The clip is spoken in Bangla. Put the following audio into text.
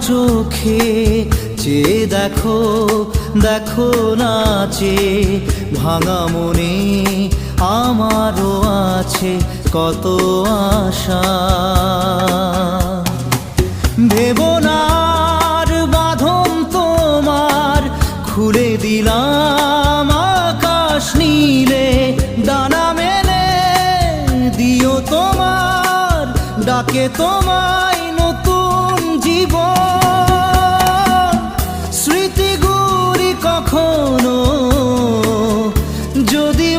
চোখে চেয়ে দেখো, দেখো নাচে ভাঙা মনে আমারও আছে কত আশা। ভেবনার বাঁধন তোমার খুলে দিলাম আকাশ নীলে, ডানা মেলে দিও তোমার ডাকে তোমায় নতুন জীবন। স্মৃতিগুলি কখনো যদি